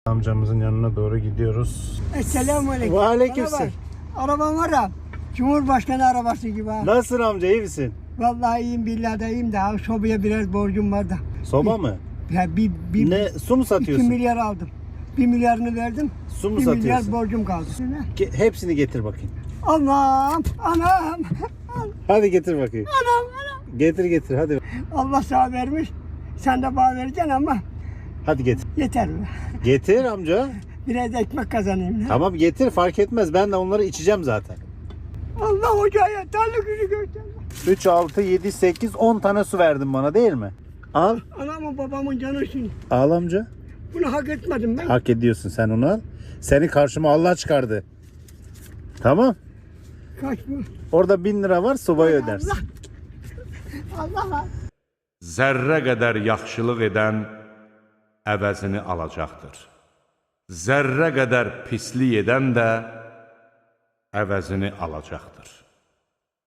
Amcamızın yanına doğru gidiyoruz. Esselamu Ve aleykümselam. Arabam var ya, Cumhurbaşkanı arabası gibi ha. Nasılsın amca, iyi misin? Vallahi iyiyim, billahi de iyiyim de ha. Sobaya biraz borcum var da. Soba mı? Ya Ne, su mu 2 satıyorsun? milyar aldım. 1 milyarını verdim. Su mu 1 milyar satıyorsun? borcum kaldı. Hepsini getir bakayım. Anam, anam, Hadi getir bakayım. anam. Getir hadi. Allah sana vermiş. Sen de bana vereceksin ama Hadi getir. yeter. Getir amca. Biraz ekmek kazanayım. Ya. Tamam getir, fark etmez. Ben de onları içeceğim zaten. Allah hocaya tanrı günü göstersin. 3, 6, 7, 8, 10 tane su verdin bana değil mi? Al. Anamın babamın canı için. Al amca. Bunu hak etmedim ben. Hak ediyorsun, sen onu al. Seni karşıma Allah çıkardı. Tamam. Kaç bu? Orada 1000 lira var, sobayı ödersin. Allah. Zərrə qədər yaxşılıq edən əvəzini alacaqdır. Zərrə qədər pislik edən də əvəzini alacaqdır.